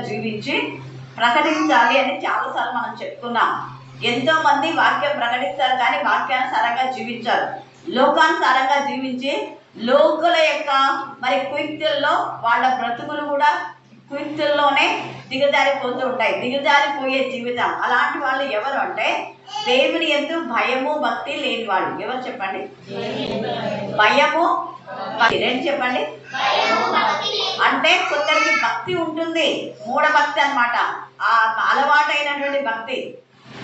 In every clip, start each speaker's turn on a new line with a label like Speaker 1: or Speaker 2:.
Speaker 1: జీవించి ప్రకటించాలి అని చాలాసార్లు మనం చెప్పుకున్నాం. ఎంతో మంది వాక్యం ప్రకటిస్తారు కానీ వాక్యానుసారంగా జీవించారు. లోకానుసారంగా జీవించి లోకుల యొక్క కుయుక్తుల్లో వాళ్ళ బ్రతుకులు కూడా కుయుక్తుల్లోనే దిగజారిపోతూ ఉంటాయి. దిగజారిపోయే జీవితం. అలాంటి వాళ్ళు ఎవరు అంటే దేవుని యందు భయము భక్తి లేని వాళ్ళు. ఎవరు చెప్పండి? భయము రెండు చెప్పండి. అంటే కొందరికి భక్తి ఉంటుంది, మూఢ భక్తి అనమాట, ఆ అలవాటైనటువంటి భక్తి.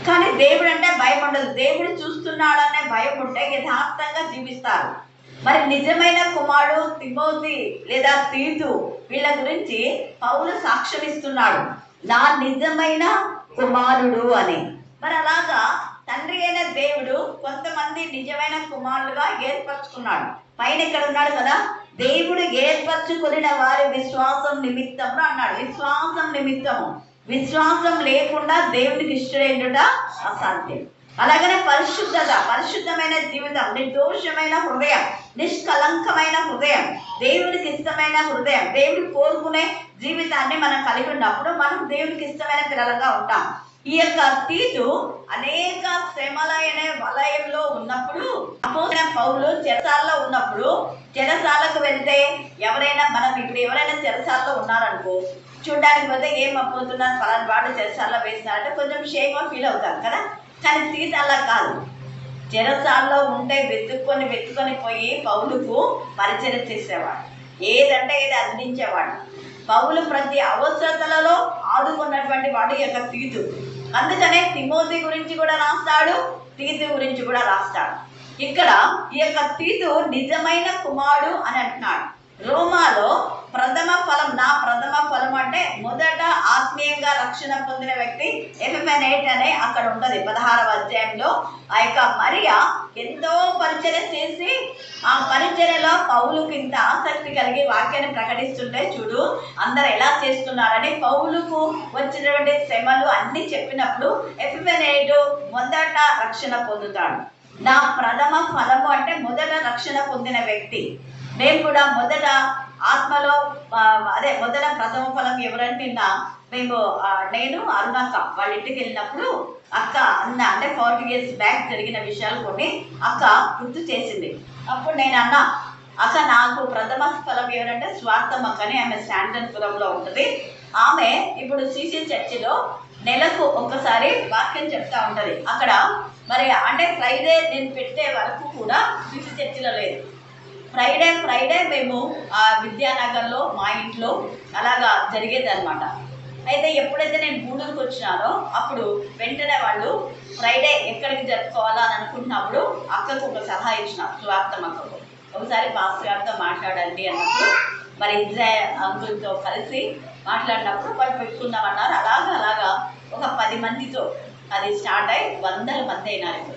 Speaker 1: కానీ దేవుడు అంటే భయం ఉండదు. దేవుడు చూస్తున్నాడనే భయం ఉంటే యథార్థంగా జీవిస్తారు. మరి నిజమైన కుమారుడు తిమోతి లేదా తీతు వీళ్ళ గురించి పౌలు సాక్ష్యం ఇస్తున్నాడు, నా నిజమైన కుమారుడు అని. మరి అలాగా తండ్రి అయిన దేవుడు కొంతమంది నిజమైన కుమారులుగా ఏర్పరచుకున్నాడు. పైన ఇక్కడ ఉన్నాడు కదా, దేవుడు ఏర్పరచుకున్న వారి విశ్వాసం నిమిత్తము అన్నాడు. విశ్వాసం నిమిత్తము. విశ్వాసం లేకుండా దేవునికి ఇష్టడేంట అసాధ్యం. అలాగనే పరిశుద్ధత, పరిశుద్ధమైన జీవితం, నిర్దోషమైన హృదయం, నిష్కలంకమైన హృదయం, దేవుడికి ఇష్టమైన హృదయం, దేవుడు కోరుకునే జీవితాన్ని మనం కలిగి ఉన్నప్పుడు మనం దేవుడికి ఇష్టమైన పిల్లలుగా ఉంటాం. ఈ యొక్క తీతు అనేక శ్రమలైన వలయంలో ఉన్నప్పుడు, పౌలు చెరసాలలో ఉన్నప్పుడు, చెరసాలకు వెళ్తే ఎవరైనా మనం ఇప్పుడు ఎవరైనా చెరసాలలో ఉన్నారనుకో, చూడడానికి పోతే ఏం అపోతున్నారు ఫలాని వాడు చెరసాలలో వేసినారంటే కొంచెం షేమ్గా ఫీల్ అవుతారు కదా. కానీ తీతు అలా కాదు. చెరసాలలో ఉంటే వెతుక్కొని పోయి పౌలుకు పరిచయం చేసేవాడు. ఏదంటే ఏది అందించేవాడు. పౌలు ప్రతి అవసరతలలో ఆదుకున్నటువంటి వాడు ఈ యొక్క తీతు. అందుకనే తిమోతి గురించి కూడా రాస్తాడు, తీతు గురించి కూడా రాస్తాడు. ఇక్కడ ఈ యొక్క తీతు నిజమైన కుమారుడు అని అంటున్నాడు. రోమాలో ప్రథమ ఫలం, నా ప్రథమ ఫలం అంటే మొదట ఆత్మీయంగా రక్షణ పొందిన వ్యక్తి ఎఫెమెనేట్ అనే అక్కడ ఉంటుంది 16వ అధ్యాయంలో. ఆ యొక్క మరియా ఎంతో పరిచర్య చేసి ఆ పరిచర్యలో పౌలుకు ఇంత ఆసక్తి కలిగి వాక్యాన్ని ప్రకటిస్తుంటే చూడు అందరు ఎలా చేస్తున్నారని పౌలుకు వచ్చినటువంటి శ్రమలు అన్ని చెప్పినప్పుడు ఎఫెమెనేట్ మొదట రక్షణ పొందుతాడు. నా ప్రథమ ఫలము అంటే మొదట రక్షణ పొందిన వ్యక్తి. మేము కూడా మొదట ఆత్మలో మొదట ప్రథమ ఫలం ఎవరంటే నేను అరుణాక వాళ్ళ ఇంటికి వెళ్ళినప్పుడు అక్క అన్న అంటే 40 years బ్యాక్ జరిగిన విషయాలు కొన్ని అక్క గుర్తు చేసింది. అప్పుడు నేను అన్నా, అక్క నాకు ప్రథమ ఫలం ఎవరంటే స్వార్థం అక్క అని, ఆమె శాంటన్పురంలో ఉంటుంది. ఆమె ఇప్పుడు సిసి చర్చిలో నెలకు ఒకసారి వాక్యం చెప్తా ఉంటుంది. అక్కడ అంటే ఫ్రైడే నేను పెట్టే వరకు కూడా సిసి చర్చిలో లేదు. ఫ్రైడే మేము విద్యానగర్లో మా ఇంట్లో అలాగా జరిగేది అనమాట. అయితే ఎప్పుడైతే నేను గూడూరుకు వచ్చినానో అప్పుడు వెంటనే వాళ్ళు ఫ్రైడే ఎక్కడికి జరుపుకోవాలా అని అనుకుంటున్నప్పుడు అక్కకు ఒక సలహా ఇచ్చిన, స్వార్థం అక్కకు ఒకసారి పాస్టర్ గారితో మాట్లాడండి అన్నప్పుడు మరి ఇజ్రాయెల్ అంకుల్తో కలిసి మాట్లాడినప్పుడు వాళ్ళు పెట్టుకుందామన్నారు. అలాగా ఒక 10 మందితో అది స్టార్ట్ అయ్యి 100 మంది అయినారు.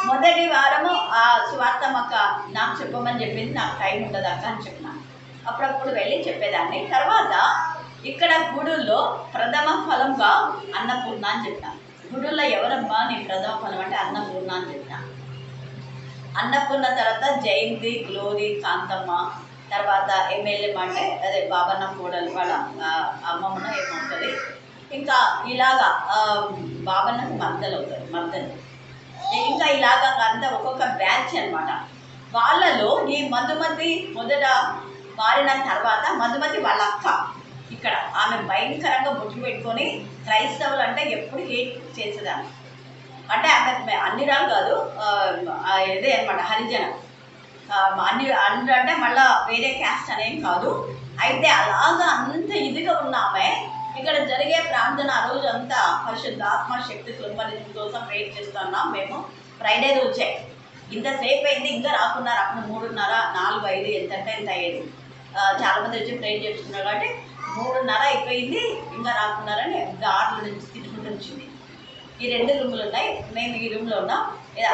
Speaker 1: మొదటి వారము ఆ స్వార్థం అక్క నాకు చెప్పమని చెప్పింది, నాకు టైం ఉండదు అక్క అని చెప్పినాను. అప్పుడప్పుడు వెళ్ళి చెప్పేదాన్ని. తర్వాత ఇక్కడ గూడూరులో ప్రథమ ఫలంగా అన్నపూర్ణ అని చెప్పినాను. గూడూరులో ఎవరమ్మా నీ ప్రథమ ఫలం అంటే అన్నపూర్ణ అని చెప్పినాను. అన్నపూర్ణ తర్వాత జయంతి, గ్లోరీ, కాంతమ్మ, తర్వాత ఎమ్మెల్యే అంటే అదే బాబన్న కోడలు వాళ్ళ అమ్మమ్మన ఏమవుతుంది. ఇంకా ఇలాగా బాబన్నకు మర్దలు అవుతుంది, మర్దలు. ఇంకా ఇలాగా అంతా ఒక్కొక్క బ్యాచ్ అనమాట. వాళ్ళలో ఈ మధుమతి మొదట మారిన తర్వాత మధుమతి వాళ్ళ అక్క ఇక్కడ ఆమె భయంకరంగా బొట్టు పెట్టుకొని క్రైస్తవులు అంటే ఎప్పుడు హేట్ చేసేదాన్ని. అంటే ఆమె అన్ని రాళ్ళు కాదు, ఇదే అనమాట హరిజన అన్ని అంటే మళ్ళీ వేరే క్యాస్ట్ అనేం కాదు. అయితే అలాగా అంత ఇదిగా ఉన్న ఆమె ఇక్కడ జరిగే ప్రార్థన ఆ రోజు అంతా పరిశుద్ధాత్మ శక్తి కుటుంబానికి కోసం ప్రేర్ చేస్తున్నాం. మేము ఫ్రైడే రోజే ఇంతసేపు అయింది, ఇంకా రాకున్నారు. అప్పుడు 3:30, 4, 5 ఎంతంటే ఎంత అయ్యేది. చాలామంది వచ్చి ప్రేర్ చేస్తున్నారు కాబట్టి 3:30 అయిపోయింది, ఇంకా రాకున్నారని గార్డుల నుంచి తిట్టుకుంటూ వచ్చింది. ఈ 2 రూములు ఉన్నాయి, మేము ఈ రూమ్లో ఉన్నాం.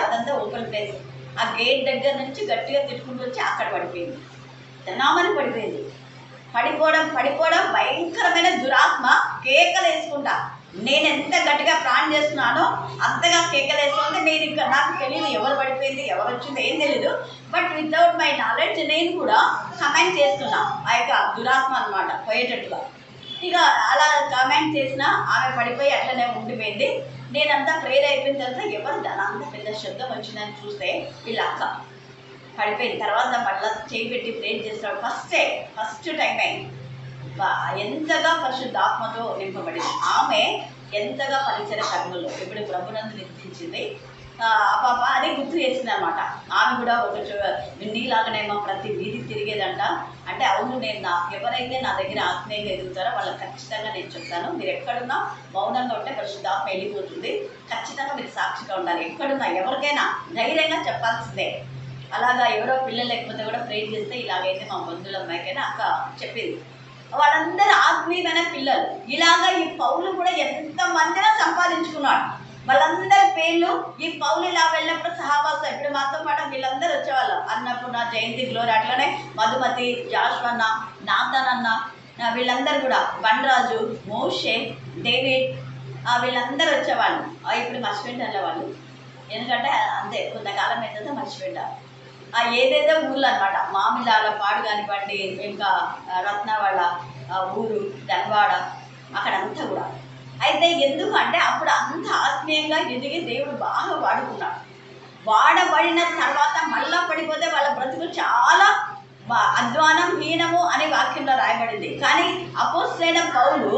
Speaker 1: అదంతా ఓపెన్ ప్లేస్. ఆ గేట్ దగ్గర నుంచి గట్టిగా తిట్టుకుంటూ వచ్చి అక్కడ పడిపోయింది. నామని పడిపోయింది. పడిపోవడం భయంకరమైన దురాత్మ కేకలు వేసుకుంటా. నేను ఎంత గట్టిగా ప్రాణం చేస్తున్నానో అంతగా కేకలు వేసుకుంటే నేను ఇంకా నాకు తెలియదు ఎవరు పడిపోయింది, ఎవరు వచ్చింది ఏం తెలీదు. బట్ వితౌట్ మై నాలెడ్జ్ నేను కూడా కమెంట్ చేస్తున్నా ఆ యొక్క దురాత్మ అనమాట పోయేటట్టుగా. ఇక అలా కామెంట్ చేసినా ఆమె పడిపోయి అట్లనే ఉండిపోయింది. నేనంతా ప్రేయర్ అయిపోయిన తర్వాత ఎవరు అంత పెద్ద శబ్దం వచ్చిందని చూస్తే వీళ్ళ అక్క పడిపోయింది. తర్వాత మళ్ళీ చేయి పెట్టి ప్రేయర్ చేస్తాడు. ఫస్ట్ టైం అయింది. ఎంతగా పరిశుద్ధాత్మతో నింపబడింది. ఆమె ఎంతగా పరిచయ కర్మలో ఇప్పుడు ప్రభునందు నిందించింది. పాప అని గుర్తు చేసింది అనమాట. ఆమె కూడా ఒక నీలాగనేమో ప్రతి వీధి తిరిగేదంట. అంటే అవును, నేను ఎవరైతే నా దగ్గర ఆత్మీయంగా ఎదుగుతారో వాళ్ళకి ఖచ్చితంగా నేను చెప్తాను, మీరు ఎక్కడున్నా మౌనంగా ఉంటే పరిశుద్ధాత్మ వెళ్ళిపోతుంది, ఖచ్చితంగా మీరు సాక్షిగా ఉండాలి, ఎక్కడున్నా ఎవరికైనా ధైర్యంగా చెప్పాల్సిందే. అలాగా ఎవరో పిల్లలు లేకపోతే కూడా ప్రేర్ చేస్తే ఇలాగైతే మా బంధువుల అమ్మాయికైనా అక్క చెప్పింది. వాళ్ళందరూ ఆత్మీయమైన పిల్లలు. ఇలాగా ఈ పౌలు కూడా ఎంతమందినా సంపాదించుకున్నాడు. వాళ్ళందరి పేర్లు ఈ పౌలు ఇలా వెళ్ళినప్పుడు సహాబాసు ఇప్పుడు మాతో పాటు వీళ్ళందరూ వచ్చేవాళ్ళు. అన్నపూర్ణ, జయంతి, గ్లోరీ, అట్లనే మధుమతి, జాష్వన్న, నాథన్ అన్న, వీళ్ళందరూ కూడా బండరాజు, మోషే, డేవిడ్, వీళ్ళందరూ వచ్చేవాళ్ళు. ఇప్పుడు మర్చిపోయింటారు వాళ్ళు, ఎందుకంటే అంతే కొంతకాలం అయితే మర్చిపోయింటారు. ఏదేదో ఊళ్ళు అనమాట. మామిలాల పాడు కానివ్వండి, ఇంకా రత్నవాడ ఊరు, ధన్వాడ, అక్కడంతా కూడా. అయితే ఎందుకంటే అప్పుడు అంత ఆత్మీయంగా ఎదిగి దేవుడు బాగా వాడుకున్నాడు. వాడబడిన తర్వాత మళ్ళా పడిపోతే వాళ్ళ బ్రతుకు చాలా అధ్వానం, హీనము అనే వాక్యంలో రాయబడింది. కానీ అపోస్తలుడైన పౌలు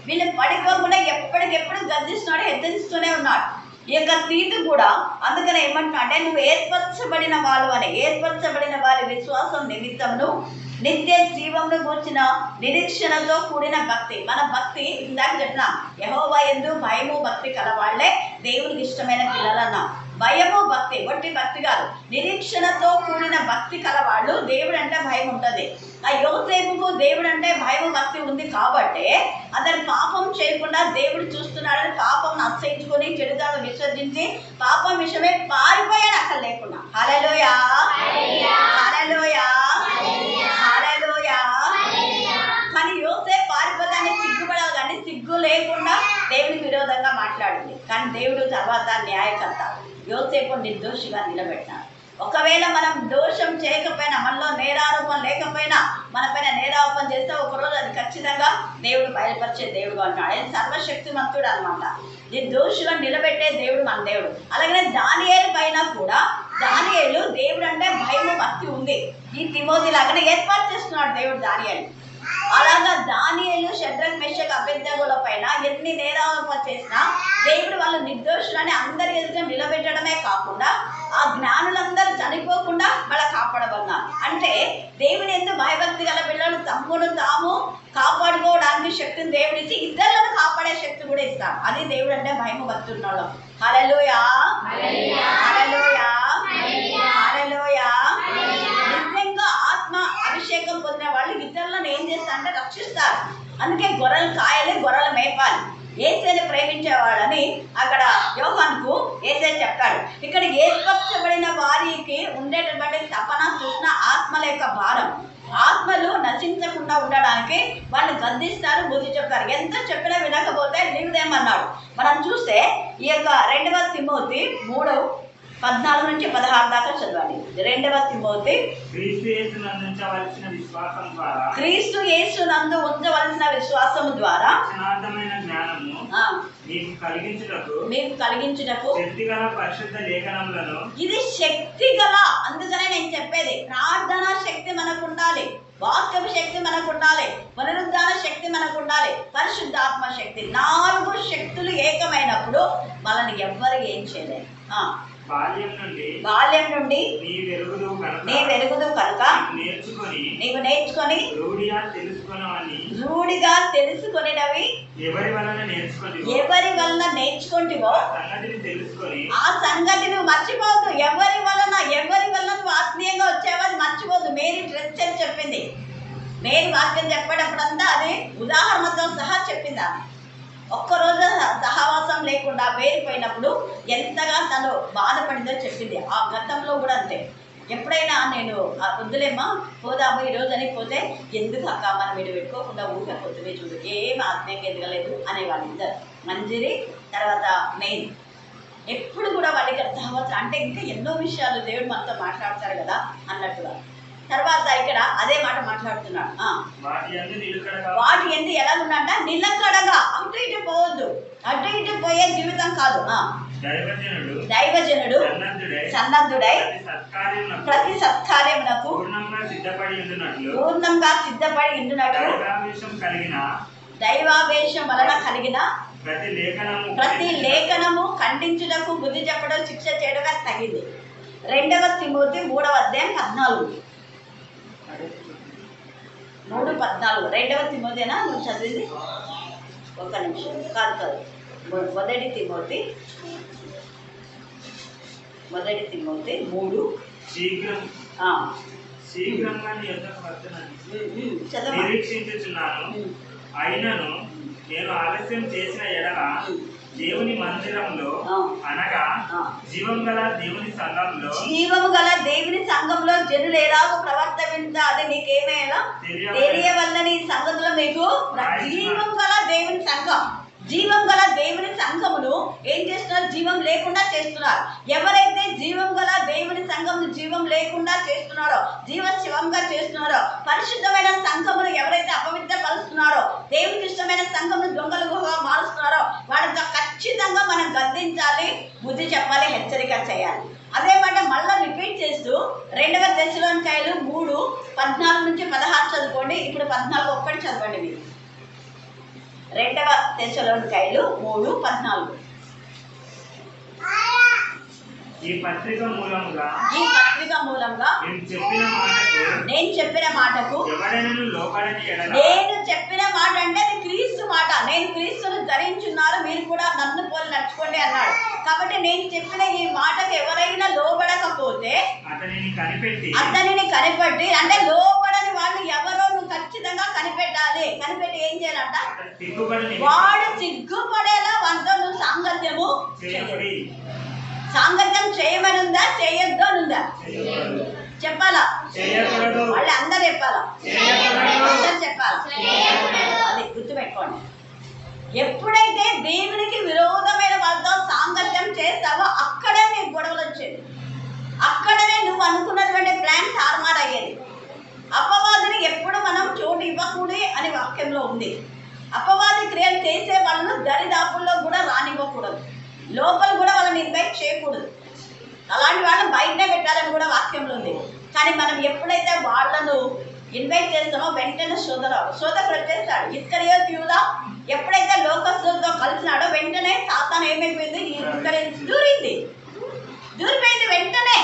Speaker 1: వీళ్ళు పడిపోకుండా ఎప్పటికెప్పుడు గద్దిస్తున్నాడు, హెచ్చరిస్తూనే ఉన్నాడు. ఈ యొక్క తీతు కూడా అందుకనే ఏమంటున్నా అంటే నువ్వు ఏర్పరచబడిన వాళ్ళు అని, ఏర్పరచబడిన వారి విశ్వాసం నిమిత్తమును నిత్య జీవమును కూర్చిన నిరీక్షణతో కూడిన భక్తి. మన భక్తి ఇందాక చెప్పినాం, యెహోవా యందు భయము భక్తి కలవాళ్లే దేవునికి ఇష్టమైన పిల్లలు అన్నాం. భయము భక్తి ఒట్టి భక్తి కాదు, నిరీక్షణతో కూడిన భక్తి కలవాళ్ళు దేవుడు అంటే భయం ఉంటుంది. ఆ యోసేపుకు దేవుడు అంటే భయము భక్తి ఉంది కాబట్టి అతను పాపం చేయకుండా దేవుడు చూస్తున్నాడని పాపం అసహించుకొని చెడుదాన్ని విసర్జించి పాపం విషయమే పారిపోయాడు అక్కడ లేకుండా. హల్లెలూయా, హల్లెలూయా, హల్లెలూయా. కానీ యోసేపు పారిపోతాన్ని సిగ్గుపడాలి, కానీ సిగ్గు లేకుండా దేవునికి విరోధంగా మాట్లాడింది. కానీ దేవుడు తర్వాత న్యాయకర్త, యోసేపు నిర్దోషిగా నిలబెట్టినాడు. ఒకవేళ మనం దోషం చేయకపోయినా, మనలో నేరారోపణ లేకపోయినా, మన పైన నేరారోపణ చేస్తే ఒకరోజు అది ఖచ్చితంగా దేవుడు బయలుపరిచే దేవుడు అంటాడు. ఆయన సర్వశక్తిమంతుడు అనమాట. నిర్దోషిగా నిలబెట్టే దేవుడు మన దేవుడు. అలాగనే దానియేలు పైన కూడా, దానియేలు దేవుడు అంటే భయము భక్తి ఉంది. ఈ తిమోతి లాగానే ఏర్పాటు చేస్తున్నాడు దేవుడు దానియేలు. అలాగా దానియేలు, షడ్రక్, మెషక్, అబేద్నెగోల పైన ఎన్ని నేరారోపణ చేసినా దేవుడు వాళ్ళు నిర్దోషులని అందరి ఎదుట నిలబెట్టడమే కాకుండా ఆ జ్ఞానులందరూ చనిపోకుండా వాళ్ళ కాపాడబడినారు. అంటే దేవుని ఎందుకు భయభక్తి గల పిల్లలు తమ్ముడు తాము కాపాడుకోవడానికి శక్తిని దేవుడిచ్చి ఇద్దరులను కాపాడే శక్తి కూడా ఇస్తాడు. అది దేవుడు అంటే భయము భక్తి ఉన్నాడు. హల్లెలూయా, హల్లెలూయా, హల్లెలూయా. నిజంగా ఆత్మ అభిషేకం పొందిన వాళ్ళు ఇతరులను ఏం చేస్తారంటే రక్షిస్తారు. అందుకే గొర్రెలు కాయలే, గొర్రెల మేపాలి. యేసుని ప్రేమించేవాడని అక్కడ యోహానుకు యేసే చెప్పాడు. ఇక్కడ ఏర్పరచబడిన వారికి ఉండేటటువంటి తపన, తృష్ణ, ఆత్మల యొక్క భారం. ఆత్మలు నశించకుండా ఉండడానికి వాళ్ళు గద్దిస్తారు, బుద్ధి చెప్తారు. ఎంత చెప్పినా వినకపోతే నీవుదేమన్నాడు. మనం చూస్తే ఈ యొక్క 2వ తిమోతి 3:14-16 దాకా చదవాలి. 2వ తిమోతి క్రీస్తు యేసు నందు ఉంచవలసిన విశ్వాసము ద్వారా మీకు కలిగించుటకు ఇది శక్తి గల. అందుకనే నేను చెప్పేది, ప్రార్థన శక్తి మనకు ఉండాలి, వాక్యపు శక్తి మనకు ఉండాలి, పునరుద్ధాన శక్తి మనకు ఉండాలి, పరిశుద్ధాత్మ శక్తి. 4 శక్తులు ఏకమైనప్పుడు మనల్ని ఎవ్వరు ఏం చేయలేరు. బాల్యం నుండి నీ వెలుగుదు కనుక నీవు నేర్చుకొని రూఢిగా తెలుసుకొనినవి ఎవరి వలన నేర్చుకుంటివో ఆ సంగతి నువ్వు మర్చిపోవద్దు. ఎవరి వలన నువ్వు ఆత్మీయంగా వచ్చావో అది మర్చిపోవద్దు. మేరీ డ్రెస్ అని చెప్పింది. మేరీ వాక్యం చెప్పేటప్పుడంతా అది ఉదాహరణతో సహా చెప్పింది. ఆమె ఒక్కరోజు సహవాసం లేకుండా వేరిపోయినప్పుడు ఎంతగా తను బాధపడిందో చెప్పింది. ఆ గతంలో కూడా అంతే. ఎప్పుడైనా నేను వద్దులేమ్మా పోదాము ఈరోజు అని పోతే, ఎందుకు అక్క మనం వీడు పెట్టుకోకుండా ఊరికే పొద్దునే చూడు, ఏం ఆత్మీయంగా ఎదగలేదు అనేవాళ్ళు ఇద్దరు. మంజిరి తర్వాత మెయిన్ ఎప్పుడు కూడా వాళ్ళకి సహవాసం అంటే ఇంకా ఎన్నో విషయాలు దేవుడు మనతో మాట్లాడతారు కదా అన్నట్టుగా. తర్వాత ఇక్కడ అదే మాట మాట్లాడుతున్నాడు. వాటి ఎందు ఎలా ఉన్నంట నిలకడగా, అటు ఇటు పోవద్దు, అటు ఇటు పోయే జీవితం కాదు. దైవజనుడు సన్నద్ధుడై ప్రతి సత్కార్యమునకు పూర్ణంగా సిద్ధపడి ఉండునట్లు దైవావేశం వలన కలిగిన ప్రతి లేఖనము ఖండించుటకు, బుద్ధి చెప్పడం, శిక్ష చేయడం తగింది. 2 తిమోతి 3:14. 3:14. 2 తిమోతినా నువ్వు చదివింది? ఒక నిమిషం. కాదు, 1 తిమోతి 3.
Speaker 2: శీఘ్రంగా నిరీక్షించుచున్నాను. అయినను నేను ఆలస్యం చేసిన ఎడల దేవుని మందిరంలో అనగా జీవం గల దేవుని సంఘంలో జనులు ఎలాగో ప్రవర్తించా అది నీకేమేలా తెలియవల్లని సంగతులు మీకు జీవం గల దేవుని సంఘమును ఏం చేస్తున్నారు? జీవం లేకుండా చేస్తున్నారు. ఎవరైతే జీవం గల దేవుని సంఘమును జీవం లేకుండా చేస్తున్నారో, జీవశివంగా చేస్తున్నారో, పరిశుద్ధమైన సంఘమును ఎవరైతే అపవిత్రపరుస్తున్నారో, దేవునికి ఇష్టమైన సంఘమును దొంగలుగా మారుస్తున్నారో వాళ్ళతో ఖచ్చితంగా మనం గద్దించాలి, బుద్ధి చెప్పాలి, హెచ్చరిక చేయాలి. అదే మాట మళ్ళీ రిపీట్ చేస్తూ 2 తెస్సలోనికైలు 3:14-16 చదువుకోండి. ఇప్పుడు 14:1 చదవండి మీరు. 2 తెస్సలోనికైలు 3:14. ఈ పత్రిక మూలంగా
Speaker 1: నేను చెప్పిన మాటకు నేను చెప్పిన మాట అంటే అది క్రీస్తు మాట. నేను క్రీస్తును ధరించున్నారు, మీరు కూడా నన్ను పోలి నడుచుకోండి అన్నాడు. కాబట్టి నేను చెప్పిన ఈ మాటకు ఎవరైనా లోబడకపోతే అతనిని కనిపెట్టి, అంటే లోబడని వాళ్ళు ఎవరో నువ్వు ఖచ్చితంగా కనిపెట్టాలి. కనిపెట్టి ఏం చేయాలంట? వాడు సిగ్గుపడేలా వంట నువ్వు సాంగత్యం చేయమనుందా, చేయొద్దు అనుందా? చెప్పాలా? వాళ్ళు అందరు చెప్పాలా? అది గుర్తుపెట్టుకోండి. ఎప్పుడైతే దేవునికి విరోధమైన వాళ్ళతో సాంగత్యం చేస్తావో అక్కడే నీకు గొడవలు వచ్చేది, అక్కడనే నువ్వు అనుకున్నటువంటి ప్లాన్ తారుమారు అయ్యేది. అపవాదిని ఎప్పుడు మనం చోటు ఇవ్వకూడదు అని వాక్యంలో ఉంది. అపవాది క్రియలు చేసే వాళ్ళను దరిదాపుల్లో కూడా రానివ్వకూడదు, లోపల కూడా వాళ్ళని ఇన్వైట్ చేయకూడదు. అలాంటి వాళ్ళని బయటనే పెట్టాలని కూడా వాక్యంలో ఉంది. కానీ మనం ఎప్పుడైతే వాళ్ళను ఇన్వైట్ చేస్తామో వెంటనే సోదరుడు వచ్చేస్తాడు. ఇస్కరియోతు యూదా ఎప్పుడైతే లోకస్తులతో కలిసినాడో వెంటనే సాతాను ఏమైపోయింది? దూరిపోయింది వెంటనే.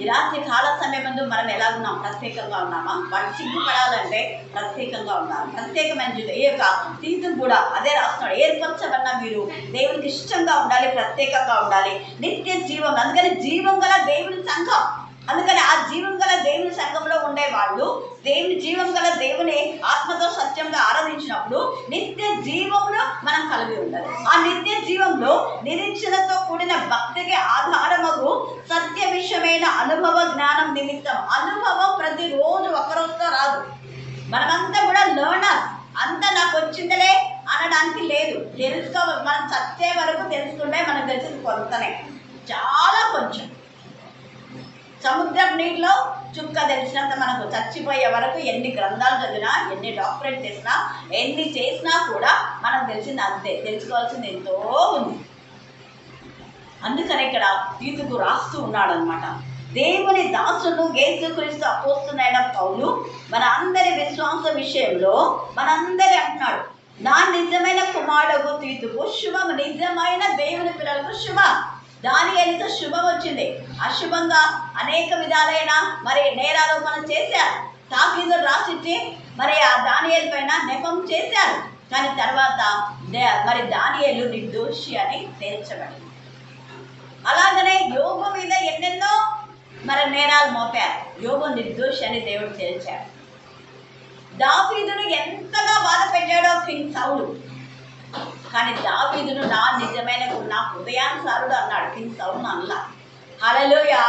Speaker 1: ఈ రాత్రి కాల సమయం ముందు మనం ఎలా ఉన్నాం? ప్రత్యేకంగా ఉన్నామా? వాళ్ళు సిగ్గుపడాలంటే ప్రత్యేకంగా ఉండాలి. ప్రత్యేకమైన జీవితం. తీతు కూడా అదే రాస్తున్నాడు, ఏర్పరచబడిన మీరు దేవునికి ఇష్టంగా ఉండాలి, ప్రత్యేకంగా ఉండాలి, నిత్య జీవం. అందుకని జీవం గల దేవుని సంఘం. అందుకని ఆ జీవం గల దేవుని సంఘంలో ఉండే వాళ్ళు దేవుని జీవం గల దేవుని ఆత్మతో సత్యంగా ఆరాధించినప్పుడు నిత్య జీవంలో మనం కలిగి ఉండాలి. ఆ నిత్య జీవంలో నిరీక్షణతో కూడిన భక్తికి ఆధారమగు సత్య విషయమైన అనుభవ జ్ఞానం నిమిత్తం. అనుభవం ప్రతిరోజు ఒకరోజుతో రాదు. మనమంతా కూడా లర్నర్స్. అంతా నాకు వచ్చిందలే అనడానికి లేదు. మనం చచ్చే వరకు తెలుసుకుంటే మనకు తెలిసింది కొంతనే, చాలా కొంచెం. సముద్రపు నీటిలో చుక్క తెలిసినంత మనకు చచ్చిపోయే వరకు ఎన్ని గ్రంథాలు చదివినా, ఎన్ని డాక్టరేట్ చేసినా, ఎన్ని చేసినా కూడా మనకు తెలిసింది అంతే. తెలుసుకోవాల్సింది ఎంతో ఉంది. అందుకని ఇక్కడ తీతుకు రాస్తూ ఉన్నాడు అనమాట. దేవుని దాసుడు యేసుక్రీస్తు అపోస్తలుడైన పౌలు మన అందరి విశ్వాస విషయంలో మనందరి అంటున్నాడు, నా నిజమైన కుమారుడు తీతుకు శుభం. నిజమైన దేవుని పిల్లలకు శుభం. దానియేలుకు శుభం వచ్చింది. అశుభంగా అనేక విధాలైన మరి నేరారోపణ చేశారు. తాకీదులు రాసిచ్చి మరి ఆ దానియేలు పైన నెపం చేశారు. కానీ తర్వాత మరి దానియేలు నిర్దోషి అని తేల్చబడింది. అలాగనే యోబు మీద ఎన్నెన్నో మరి నేరాలు మోపారు. యోబు నిర్దోషి అని దేవుడు తేల్చాడు. దావీదును ఎంతగా బాధ పెట్టాడో కింగ్ సౌలు. కానీ దావీదును నా నిజమైన నా హృదయానుసారుడు అన్నాడు. కింగ్ సౌలు అల్లా. హల్లెలూయా,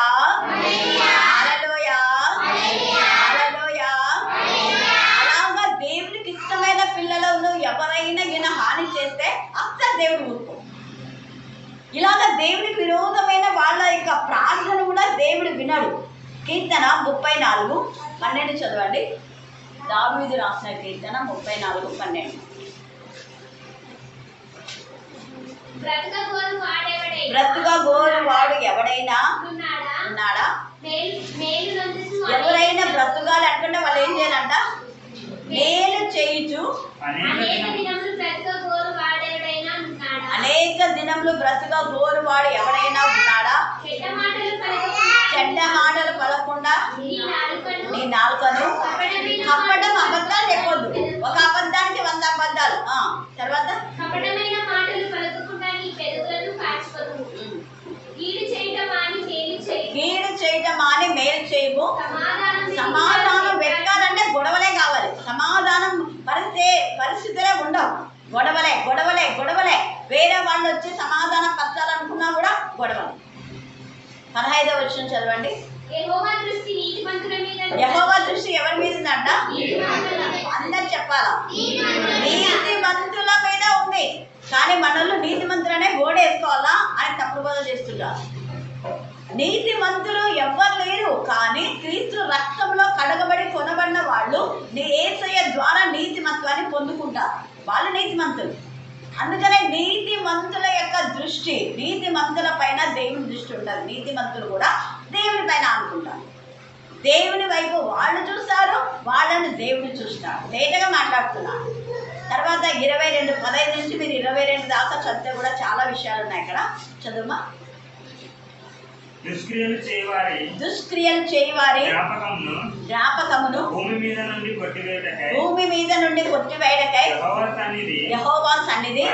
Speaker 1: హల్లెలూయా, హల్లెలూయా. అలాగా దేవునికి ఇష్టమైన పిల్లలను ఎవరైనా ఈయన హాని చేస్తే అస్సలు దేవుడు ఊరుకో. ఇలాగ దేవుడికి విరోధమైన వాళ్ళ యొక్క ప్రార్థన కూడా దేవుడు వినడు. కీర్తన 34:12 చదవండి. దావీదు రాసిన కీర్తన 34:12. బ్రతుకగోరు వాడు ఎవడైనా ఉన్నాడా? ఎవరైనా బ్రతుకాలి అనుకుంటే వాళ్ళు ఏం చేయాలంట? మేలు చేయుచు అనేక దినములు బ్రతుకగోరు వాడు ఎవడైనా ఉన్నాడా? చెడ్డ మాటలు పలకుండా నీ నాలుకను కప్పడం, అబద్ధాలు చెప్పొద్దు. ఒక అబద్ధానికి 100 అబద్ధాలు. తర్వాత కీడు చేయటం మాని మేలు చేయము. సమాధానం వెతకాలంటే గొడవలే కావాలి. సమాధానం పరిస్థితులే ఉండవు. గొడవలే గొడవలే గొడవలే. వేరే వాళ్ళు వచ్చి సమాధానం పరచాలనుకున్నా కూడా గొడవలు. 15వ వచనం చదవండి. యెహోవా దృష్టి ఎవరి మీద ఉందంట? అందరు చెప్పాలా? నీతిమంతుల మీద ఉంది. కానీ మనల్ని నీతిమంతులనే గోడేసుకోవాలా అని తప్పుడు బోధ చేస్తుంటారు. నీతిమంతులు ఎవ్వరు లేరు, కానీ క్రీస్తు రక్తంలో కడగబడి కొనబడిన వాళ్ళు యేసయ్య ద్వారా నీతిమంతులని పొందుకుంటారు. వాళ్ళు నీతిమంతులు. అందుకనే నీతిమంతుల యొక్క దృష్టి, నీతిమంతుల పైన దేవుని దృష్టి ఉంటుంది. నీతిమంతులు కూడా దేవుని పైన అనుకుంటారు. దేవుని వైపు వాళ్ళు చూస్తారు, వాళ్ళని దేవుడు చూస్తారు. లేటగా మాట్లాడుతున్నారు. తర్వాత 22:15 నుంచి మీరు 22 దాకా చదివితే కూడా చాలా విషయాలు ఉన్నాయి. ఇక్కడ చదువుమా. దుష్క్రియలు చేయవారి జ్ఞాపకమును భూమి మీద నుండి కొట్టివేయటకై యెహోవా సన్నిధి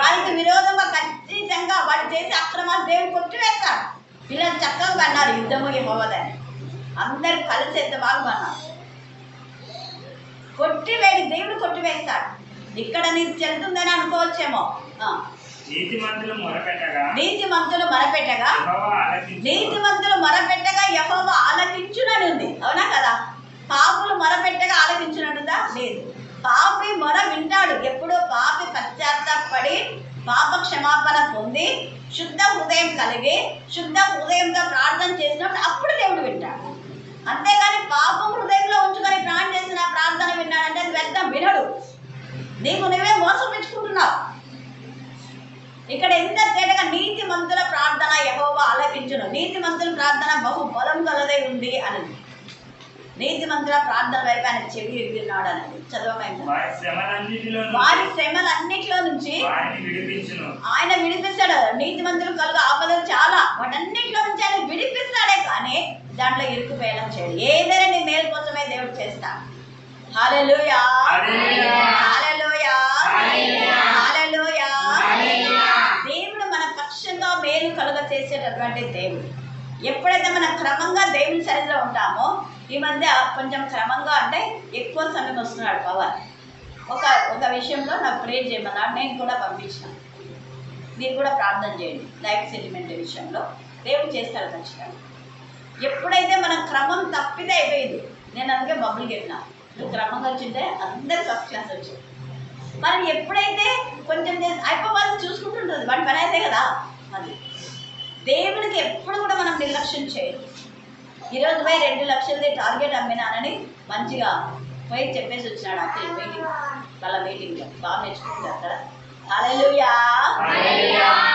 Speaker 1: వారికి విరోధంగా ఖచ్చితంగా వాళ్ళు చేసే అక్రమాలు దేవుడు కొట్టివేస్తాడు. పిల్లలు చక్కగా పన్నారు యుద్ధము యెహోవాదని. అందరు కలిసి ఎంత బాగా పన్నారు. కొట్టివేడి దేవుడు కొట్టివేస్తాడు. ఇక్కడ నీకు చెల్లుతుందని అనుకోవచ్చేమో. నీతిమంతులు మొరపెట్టగా యెహోవా ఆలకించునని ఉంది. అవునా కదా? పాపులు మొరపెట్టగా ఆలకించుననుందా? లేదు. పాపి మొర వింటాడు. ఎప్పుడో పాపి పశ్చాత్తాపడి పాప క్షమాపణ పొంది శుద్ధ హృదయం కలిగి శుద్ధ హృదయంతో ప్రార్థన చేసినప్పుడు అప్పుడు దేవుడు వింటాడు. అంతేగాని పాపం హృదయంలో ఉంచుకొని ప్రార్థన చేసిన ప్రార్థన విన్నాడంటే అది వ్యర్థం. వినడు. నీకు నువ్వే మోసపించుకుంటున్నావు. ఇక్కడ ఎంత తేటగా నీతిమంతుల ప్రార్థన యెహోవా ఆలకించును. నీతిమంతుల ప్రార్థన బహు బలం కలదై ఉంది అన్నది. నీతిమంతుల ప్రార్థన వైపు ఆయన చెవి ఎగిరినాడు అన్నది. చదవమైంది. వారి శ్రమలన్నిటిలో నుంచి ఆయన విడిపిస్తాడు. నీతిమంతులు కలుగు ఆపదలు చాలా, వాటన్నిటిలో నుంచి ఆయన విడిపిస్తాడే కానీ దాంట్లో ఇరుకుపోయేలా చేయడు. ఏదైనా నీ మేలు కోసమే దేవుడు చేస్తాడు. హల్లెలూయా, హల్లెలూయా, హల్లెలూయా. దేవుడు మన పక్షంగా మేలు కలుగ చేసేటటువంటి దేవుడు. ఎప్పుడైతే మనం క్రమంగా దేవుని సన్నిధిలో ఉంటామో, ఈ మధ్య కొంచెం క్రమంగా అంటే ఎక్కువ సమయం వస్తున్నాడు పవర్. ఒక విషయంలో నాకు ప్రేర్ చేయమన్నాడు. నేను కూడా పంపించిన. మీరు కూడా ప్రార్థన చేయండి. లైఫ్ సెటిల్మెంట్ విషయంలో దేవుడు చేస్తాడు ఖచ్చితంగా. ఎప్పుడైతే మనం క్రమం తప్పితే అయిపోయింది. నేను అందుకే బబ్బులు చెప్పినా, నువ్వు క్రమంగా వచ్చింటే అందరు ఫస్ట్ క్లాస్ వచ్చింది. మనం ఎప్పుడైతే కొంచెం అయిపోవాలి చూసుకుంటుంటుంది, వాడి పని అయితే కదా. అది దేవునికి ఎప్పుడు కూడా మనం నిర్లక్ష్యం చేయదు. ఈరోజు పోయి 2 లక్షలది టార్గెట్ అమ్మినానని మంచిగా పోయి చెప్పేసి వచ్చినాడు అక్కడ మీటింగ్. వాళ్ళ మీటింగ్లో బాగా నేర్చుకుంటారు కదా. హల్లెలూయా.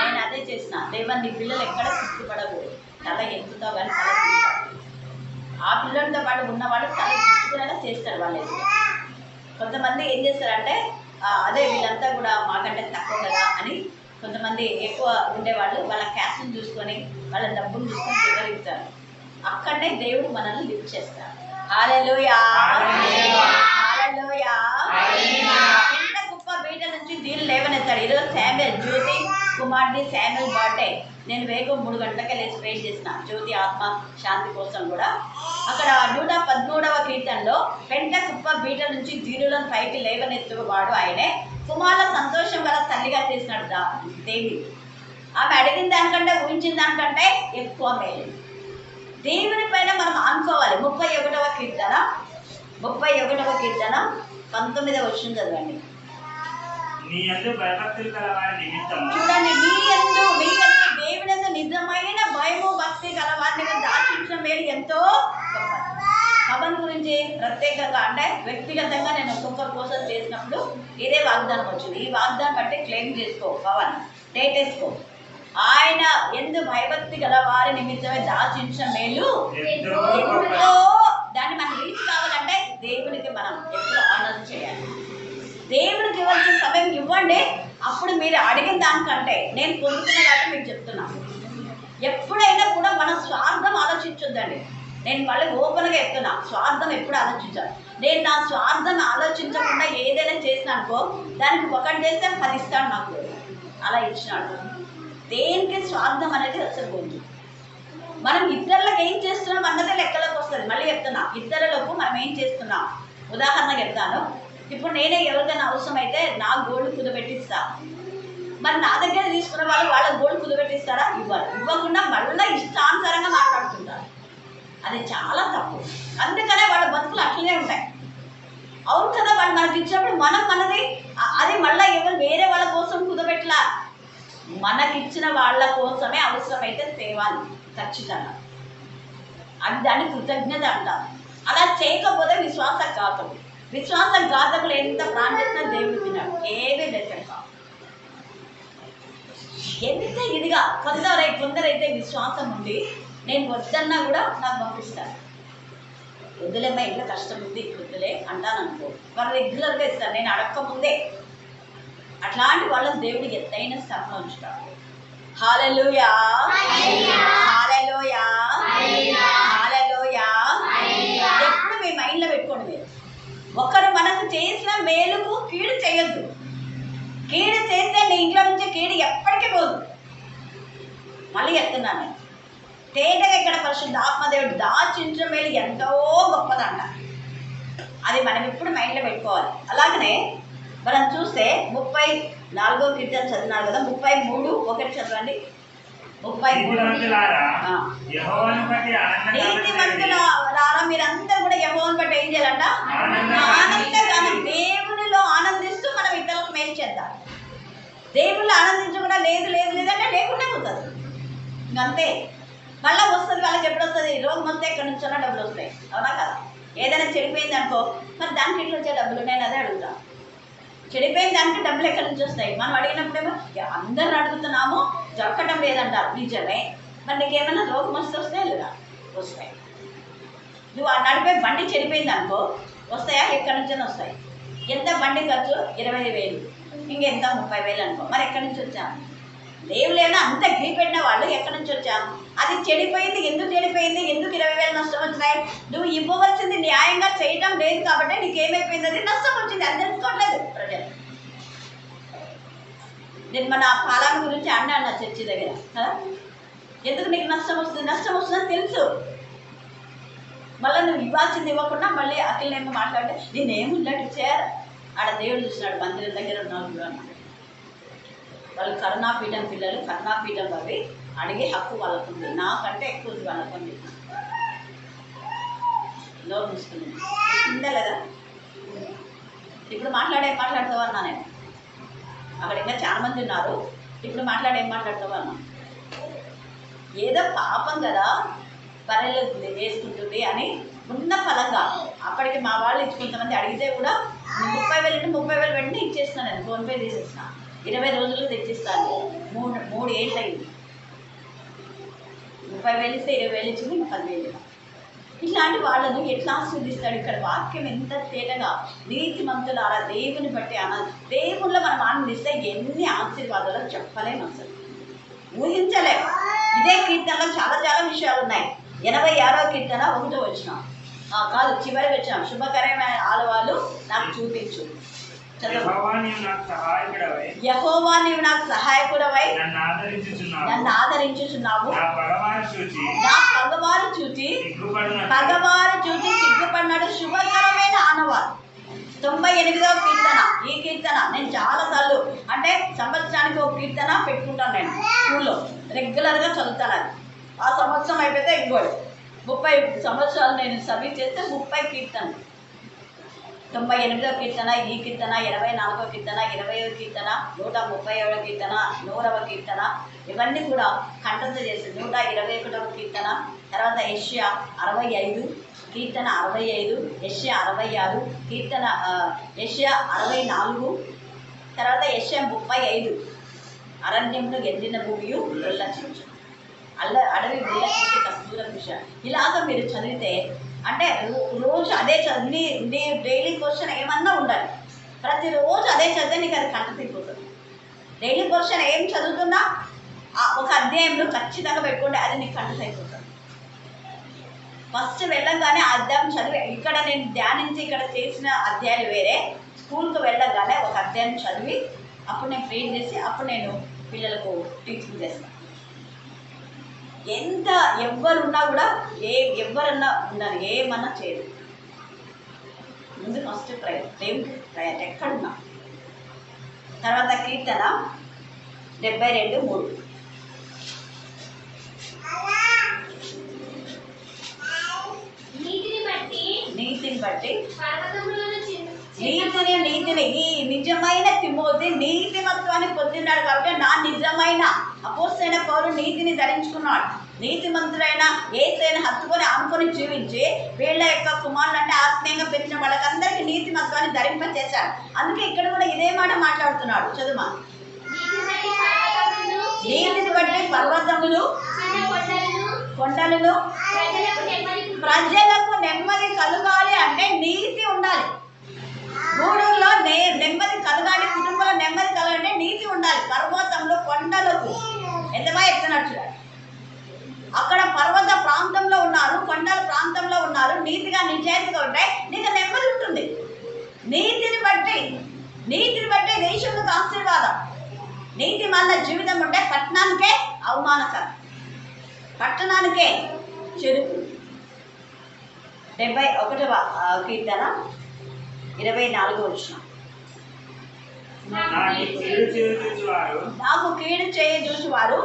Speaker 1: నేను అదే చేసిన. దేవా నీ పిల్లలు ఎక్కడ సిగ్గుపడకూడదు. తల ఎక్కుతావు కానీ తల ఆ పిల్లలతో పాటు ఉన్నవాళ్ళు తల సిగ్గుకునేలా చేస్తారు వాళ్ళు. కొంతమంది ఏం చేస్తారంటే అదే వీళ్ళంతా కూడా మాకంటే తక్కువ కదా అని కొంతమంది ఎక్కువ ఉండేవాళ్ళు వాళ్ళ క్యాస్ట్ని చూసుకొని వాళ్ళ డబ్బులు చూసుకొని తిరగలుగుతారు. అక్కడనే దేవుడు మనల్ని లిఫ్ట్ చేస్తాడు. హల్లెలూయా, హల్లెలూయా. కింద కుప్ప బీట నుంచి దీన్ని లేవనెత్తాడు. ఈరోజు శామ్యుయల్ జ్యోతి కుమార్తె శామ్యుయల్ బర్త్డే. నేను వేగం 3 గంటలకే లేచి ప్రేర్ చేసిన జ్యోతి ఆత్మ శాంతి కోసం కూడా. అక్కడ 113వ కీర్తనలో పెంట కుప్ప బీట నుంచి దీనులను పైకి లేవనెత్తువాడు ఆయనే, కుమారుల సంతోషం గల తల్లిగా చేసినాడు దేవి. ఆమె అడిగిన దానికంటే ఊహించిన దానికంటే ఎక్కువ మేలు. దేవుని పైన మనం అనుకోవాలి. 31వ కీర్తన 19వ వచనం చదవండి. చూడండి, నీ యందు దేవుని యందు నిజమైన భయము భక్తి గల వారిని దాచించిన మేలు ఎంతో గొప్పది. పవన్ గురించి ప్రత్యేకంగా అంటే వ్యక్తిగతంగా నేను ఒక్కొక్కరి కోసం చేసినప్పుడు ఇదే వాగ్దానం వచ్చింది. ఈ వాగ్దానం బట్టి క్లెయిమ్ చేసుకో, పవన్ డేట్ వేసుకో. ఆయన ఎందు భయభక్తి గల వారి నిమిత్తమే దాచించిన మేలు ఎంతో. దాన్ని మనం రీచ్ కావాలంటే దేవునికి మనం ఎప్పుడు ఆనర్ చేయాలి. దేవుడికి ఇవ్వాల్సిన సమయం ఇవ్వండి. అప్పుడు మీరు అడిగిన దానికంటే నేను పొందుతున్న కాబట్టి మీకు చెప్తున్నాను. ఎప్పుడైనా కూడా మనం స్వార్థం ఆలోచించొద్దండి. నేను మళ్ళీ ఓపెన్గా చెప్తున్నా, స్వార్థం ఎప్పుడు ఆలోచించాలి. నేను నా స్వార్థం ఆలోచించకుండా ఏదైనా చేసినానుకో దానికి ఒకటి చేస్తే 10 ఇస్తాడు నాకు, అలా ఇచ్చినాడు. దేనికి స్వార్థం అనేది అసలు పోదు. మనం ఇతరులకు ఏం చేస్తున్నాం అన్నదే లెక్కలోకి వస్తుంది. మళ్ళీ చెప్తున్నా, ఇతరులకు మనం ఏం చేస్తున్నాం. ఉదాహరణ చెప్తాను. ఇప్పుడు నేనే ఎవరికైనా అవసరం అయితే నా గోల్డ్ కుదబెట్టిస్తా. మరి నా దగ్గర తీసుకున్న వాళ్ళు వాళ్ళ గోల్డ్ కుదబెట్టిస్తారా? ఇవ్వరు. ఇవ్వకుండా మళ్ళీ ఇష్టానుసారంగా మాట్లాడుతుంటారు. అది చాలా తప్పు. అందుకనే వాళ్ళ బతుకులు అట్లనే ఉంటాయి. అవును కదా, వాళ్ళు మనకి ఇచ్చినప్పుడు మనం మనది అది మళ్ళీ ఎవరు వేరే వాళ్ళ కోసం కుదబెట్టలా, మనకిచ్చిన వాళ్ళ కోసమే అవసరమైతే తేవాలి ఖచ్చితంగా. అది దాన్ని కృతజ్ఞత అంటారు. అలా చేయకపోతే విశ్వాసఘాతం. విశ్వాసఘాతకులు ఎంత ప్రాణిస్తున్నా దేవుడు తిన్నాడు, ఏమీ లెక్కలు కాదు. ఎంత ఇదిగా కొందరైతే విశ్వాసం ఉంది, నేను వద్దన్నా కూడా నాకు పంపిస్తాను. వద్దులేమ్మా, ఇంట్లో కష్టం ఉంది, వద్దులే అంటాను అనుకో, వాళ్ళు రెగ్యులర్గా ఇస్తారు, నేను అడగకముందే. అట్లాంటి వాళ్ళని దేవుడు ఎత్తైన స్థానంలో ఉంచుతాడు. హల్లెలూయా, హల్లెలూయా, హల్లెలూయా. ఎప్పుడు మీ మైండ్లో పెట్టుకోండి, మీరు ఒకరు మనకు చేసిన మేలుకు కీడు చేయొద్దు. కీడు చేస్తే నీ ఇంట్లో నుంచి కీడు ఎప్పటికీ పోదు. మళ్ళీ చెప్తున్నాను, తేటగా ఇక్కడ పరిశుద్ధ ఆత్మదేవుడు దాచించిన మేలు ఎంతో గొప్పదంట. అది మనం ఇప్పుడు మైండ్లో పెట్టుకోవాలి. అలాగనే మనం చూస్తే 34వ కీర్తన చదివినారు కదా, 33:1 చదవండి.
Speaker 3: 33.
Speaker 1: నీతిమంతులారా మీరందరూ కూడా యెహోవాను బట్టి ఏం చేయాలంట? ఆనందగానం. దేవునిలో ఆనందిస్తూ మనం ఇతరులకు మేలు చేద్దాం. దేవుళ్ళు ఆనందించకుండా లేదు లేదు లేదంటే లేకుండా పోతుంది, ఇంకంతే. మళ్ళీ వస్తుంది, వాళ్ళకి ఎప్పుడు వస్తుంది? రోగం వస్తే ఎక్కడి నుంచో డబ్బులు వస్తాయి, అవునా కదా? ఏదైనా చెడిపోయింది అనుకో, మరి దానికి ఎట్లా వచ్చే డబ్బులు? నేను అదే అడుగుతాను. చెడిపోయిన దానికి డబ్బులు ఎక్కడి నుంచి వస్తాయి? మనం అడిగినప్పుడేమో అందరిని అడుగుతున్నాము, దొరకటం లేదంటారు. నిజమే. మరి నీకేమైనా రోగం వస్తాయా లేదా? వస్తాయి. నువ్వు ఆ నడిపే బండి చెడిపోయింది అనుకో, వస్తాయా? ఎక్కడి నుంచో వస్తాయి. ఎంత బండి ఖర్చు? 20,000. ఇంకెంత? 30,000 అనుకో. మరి ఎక్కడి నుంచి వచ్చాము? దేవులేనా అంత గీపెట్టిన వాళ్ళు ఎక్కడి నుంచి వచ్చాము? అది చెడిపోయింది. ఎందుకు చెడిపోయింది? ఎందుకు 20,000 నష్టం వచ్చినాయి? నువ్వు ఇవ్వవలసింది న్యాయంగా చేయటం లేదు కాబట్టి నీకేమైపోయింది? అది నష్టం వచ్చింది. అది తెలుసుకోవట్లేదు ప్రజలు. నేను మన పాలన గురించి అన్న చర్చి దగ్గర కదా, ఎందుకు నీకు నష్టం వస్తుంది? నష్టం వస్తుందని తెలుసు. మళ్ళీ నువ్వు ఇవ్వాల్సింది ఇవ్వకుండా మళ్ళీ అఖిలనేమో మాట్లాడితే నేనేమున్నట్టు చేయాలి. ఆడ దేవుడు చూసినాడు, మందిరం దగ్గర ఉన్నాడు అన్నాడు. వాళ్ళు కరుణాపీఠం పిల్లలు, కరుణాపీఠం అవి అడిగే హక్కు వాళ్ళకు ఉంది. నాకంటే ఎక్కువ ఉంది వాళ్ళకు ఉంది. నోరు మూసుకుంది ఉందా లేదా? ఇప్పుడు మాట్లాడతావా అన్నా నేను. అక్కడ ఇంకా చాలా మంది ఉన్నారు. ఇప్పుడు ఏం మాట్లాడతావా అన్నా. ఏదో పాపం కదా, బర్రెలు వేసుకుంటుంది అని ఉన్న ఫలంగా అప్పటికి మా వాళ్ళు కొంతమంది అడిగితే కూడా 30,000 అంటే 30,000 వెంటనే ఇచ్చేస్తున్నాను. నేను ఫోన్పే తీసేసిన. 20 రోజులు తెచ్చిస్తాను. 3 ఏళ్ళు అయింది. 30,000 ఇస్తే 20,000 ఇచ్చింది, 10,000. ఇట్లాంటి వాళ్ళను ఎట్లా ఆస్వాదిస్తాడు? ఇక్కడ వాక్యం ఎంత తేటగా, నీతిమంతులారా దేవుని బట్టి దేవుళ్ళో మనం ఆనందిస్తే ఎన్ని ఆశీర్వాదాలు చెప్పలేము, అసలు ఊహించలేము. ఇదే కీర్తనలో చాలా చాలా విషయాలు ఉన్నాయి. 86వ కీర్తన 1వ వచనం, కాదు చివరి వచనం, శుభకరమైన ఆలవాళ్ళు నాకు చూపించు. యెహోవా నీవు నాకు సహాయకుడవై నన్ను ఆదరించుచున్నావు. నా పగవారు చూచి సిగ్గుపడినాడు. శుభకరమైన ఆనవాలు. 98వ కీర్తన. ఈ కీర్తన నేను చాలాసార్లు అంటే సంవత్సరానికి ఒక కీర్తన పెట్టుకుంటాను. నేను స్కూల్లో రెగ్యులర్గా చదువుతాను. అది ఆ సంవత్సరం అయిపోతే ఇంకోటి 30 సంవత్సరాలు నేను సర్వీస్ చేస్తే 30 కీర్తనలు.
Speaker 2: 98వ కీర్తన, ఈ కీర్తన, 24వ కీర్తన, 20వ కీర్తన, 137వ కీర్తన, 100వ కీర్తన, ఇవన్నీ కూడా కంఠస్థ చేసి 121వ కీర్తన, తర్వాత యెషయా 65, కీర్తన 65, యెషయా 66, కీర్తన యెషయా 64, తర్వాత యెషయా 35, అరణ్యంలో ఎండిన భూమియు ఉల్లసించు, అడవి ఉల్లసించి కస్తూర కృష. ఇలాగ మీరు చదివితే అంటే రోజు అదే చదివి నీ డైలీ క్వశ్చన్ ఏమన్నా ఉండాలి. ప్రతిరోజు అదే చదివితే నీకు అది కంటతిపోతుంది. డైలీ క్వశ్చన్ ఏం చదువుతున్నా ఒక అధ్యాయంలో ఖచ్చితంగా పెట్టుకోండి, అది నీకు కంటతైపోతుంది. ఫస్ట్ వెళ్ళంగానే ఆ అధ్యాయం చదివి, ఇక్కడ నేను ధ్యానించి ఇక్కడ చేసిన అధ్యాయాలు వేరే, స్కూల్కి వెళ్ళగానే ఒక అధ్యాయం చదివి అప్పుడు నేను ప్రేర్ చేసి అప్పుడు నేను పిల్లలకు టీచింగ్ చేస్తాను. ఎంత ఎవరున్నా కూడా ఎవరన్నా ఉండాలి, ఏమన్నా చేయదు. ముందు ఫస్ట్ ప్రేయర్, దేవుడికి ప్రేయర్ ఎక్కడున్నా. తర్వాత కీర్తన 72:3, నీతిని బట్టి నీతిని ఈ నిజమైన తిమోతి నీతిమత్వాన్ని పొందినాడు కాబట్టి నా నిజమైన అపోస్తలైన పౌలు నీతిని ధరించుకున్నాడు. నీతిమంతుడైన యేసుని హత్తుకొని ఆనుకొని జీవించి వీళ్ళ యొక్క కుమారులు అంటే ఆత్మీయంగా పెంచిన వాళ్ళకందరికీ నీతిమత్వాన్ని ధరింపచేశాడు. అందుకే ఇక్కడ కూడా ఇదే మాట మాట్లాడుతున్నాడు. చదుమా, నీతిని బట్టి పర్వతములు కొండలను ప్రజలకు నెమ్మది కలగాలి అంటే నీతి ఉండాలి. గూడూరులో నెమ్మది కలగాలి, కుటుంబంలో నెమ్మది కలగాలంటే నీతి ఉండాలి. పర్వతంలో కొండలకు ఎంత బాగా ఎత్తునట్టు అక్కడ పర్వత ప్రాంతంలో ఉన్నారు, కొండల ప్రాంతంలో ఉన్నారు, నీతిగా నిజాయితీగా ఉంటాయి, నీకు నెమ్మది ఉంటుంది. నీతిని బట్టి దేశంలో ఆశీర్వాదం. నీతి మళ్ళ జీవితం ఉంటే పట్టణానికే అవమానకరం, పట్టణానికే చెరుకు. 71వ కీర్తన 24 నాకు కీడు చేయ చూచువారు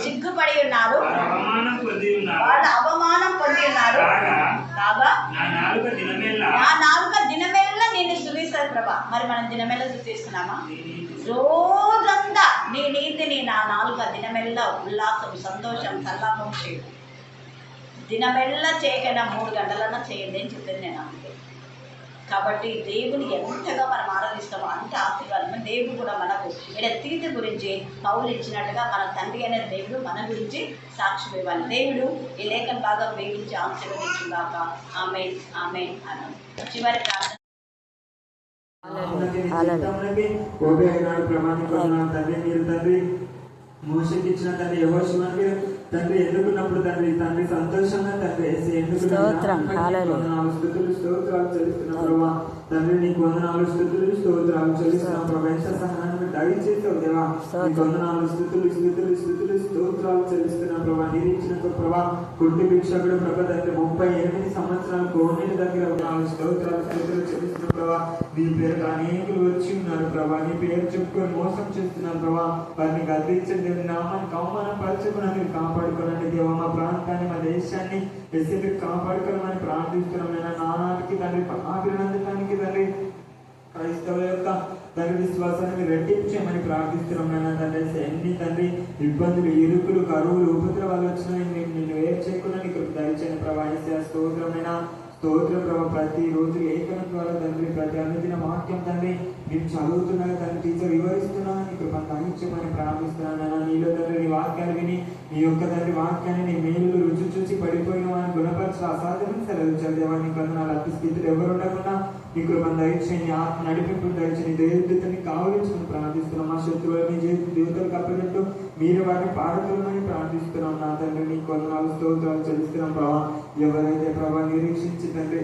Speaker 2: సిగ్గుపడి ఉన్నారు, వాళ్ళు అవమానం పొంది ఉన్నారు. కాగా నా నాలుక దినమెల్లా నేను స్తుతిస్తాను ప్రభా. మరి మనం దినమెల్లా స్తుతిస్తున్నామా? రోజంతా నీ నీతిని నా నాలుక దినమెల్లా ఉల్లాసం, సంతోషం, సల్లాపం చేయదు. దినమెల్లా చేయకుండా 3 గంటలన్నా చేయండి అని చెప్పింది నేను అందుకే. కాబట్టి దేవుని ఎంతగా మనం ఆరాధిస్తామో అంత ఆశీర్వాదం. దేవుడు కూడా మనకు ఇక్కడ తీర్పు గురించి పౌలు ఇచ్చినట్టుగా మన తండ్రి అనే దేవుడు మన గురించి సాక్ష్యం ఇవ్వాలి. దేవుడు ఈ లేఖన బాగా వేయించి ఆశీర్వదించుగాక. ఆమేన్ ఆమేన్ అన్నాం. చివరి ప్రార్థన.
Speaker 3: మోషకి ఇచ్చిన తండ్రి యెహోషువకి తండ్రి ఎన్నుకున్నప్పుడు తండ్రి సంతోషంగా తండ్రి స్తోత్రాలు చెల్లిస్తున్నాం ప్రభా. తండ్రి నీకు వందనాలు, స్తోత్రాలు చెల్లిస్తున్నాం ప్రభా. ఎంత సహనాన్ని దయచేసావు దేవా, నీకు వందనాలు, స్తోత్రాలు చెల్లిస్తున్నాం ప్రభా. నిరీక్షణ ప్రభా, కుట్టి భిక్షకుడు ప్రభా తండ్రి 38 సంవత్సరాలు కోనేటి దగ్గర స్తోత్రాలు చెల్లిస్తున్నాం ప్రభా. నీ పేరు అనేకులు వచ్చి ఉన్నారు ప్రభా, నీ పేరు చెప్పుకొని మోసం చేస్తున్నారు ప్రభా. వారిని గద్దించండి, నామాన్ని అవమానపరచకుండా కాపాడుకోనండి దేవా. మా ప్రాంతాన్ని, మా దేశాన్ని ఎస్సీ కాపాడుకోవాలని ప్రార్థిస్తున్నాం. నానాటికి తండ్రి ఆభినందటానికి తండ్రి క్రైస్తవుల యొక్క తండ్రి విశ్వాసాన్ని రెట్టింపు చేయమని ప్రార్థిస్తున్నాం. నాయన తండ్రి ఎన్ని తండ్రి ఇబ్బందులు, ఇరుకులు, కరువులు, ఉపద్రవాలు వచ్చినా నిన్ను వేరు చేయకుండా నీకు దయచేయని ప్రభావిత స్తోత్రమైన స్తోత్రం ప్రభావ. ప్రతిరోజు లేఖనం ద్వారా తండ్రి ప్రతి అనుదిన వాక్యం తండ్రి నేను చదువుతున్నాను తండ్రి, టీచర్ వివరిస్తున్నా నీకు దయచేయమని ప్రార్థిస్తున్నాను. నీలో తండ్రి నీ వాక్యాలు విని నీ యొక్క తండ్రి వాక్యాన్ని నీ మేలు రుచి చూసి పడిపోయిన వారిని గుణపరచు అసాధ్యమని సెలవించారు దేవా. నీకు నాలుగు అతి స్థితిలో ఎవరు ఉండకుండా నీ కృపను దయచేయని, ఆత్మ నడిపింపును దయచేయని, దేవుడిని కావలించుకుని ప్రార్థిస్తున్నాం. మా శత్రువులని దేవతలకు అప్పగట్టు మీరు వారిని పాడకలమని ప్రార్థిస్తున్నాం. నా తండ్రి నీకు వందనాలు, స్తోత్రాలు చెల్లిస్తున్నాం ప్రభా. ఎవరైతే ప్రభా నిరీక్షించి తండ్రి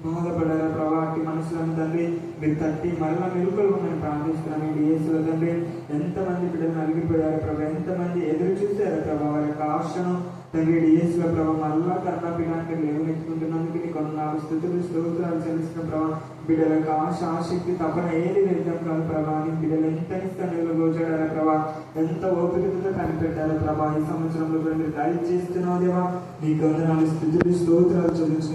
Speaker 3: బాధపడారా ప్రభా, అట్టి మనసులను తండ్రి మీరు తట్టి మరలా మెలుకొల్పమని ప్రార్థిస్తున్నాం. ఈ యేసులో తండ్రి ఎంతమంది బిడ్డలు నలిగిపోయారు ప్రభా, ఎంతమంది ఎదురు చూశారు ప్రభా, వారి యొక్క ఆశను తండ్రి యేసులో ప్రభా మరలా కర్ణపీఠానికి లేవనెత్తుకుంటున్నందుకు నీకు వందనాలు, స్తోత్రాలు చెల్లిస్తున్న ప్రభా. బిడ్డల యొక్క ఆశ, ఆసక్తి, తపన ఏది వ్యర్థం కాదు ప్రభా. నీ బిడ్డలు ఎంత నిష్టంగా గోచాడారా ప్రభా, ఎంత ఓపికతో కనిపెట్టారు ప్రభా. ఈ సంవత్సరంలో దయచేస్తున్నావు దేవా. నీకు వందనాలు, స్తోత్రాలు చెల్లించు.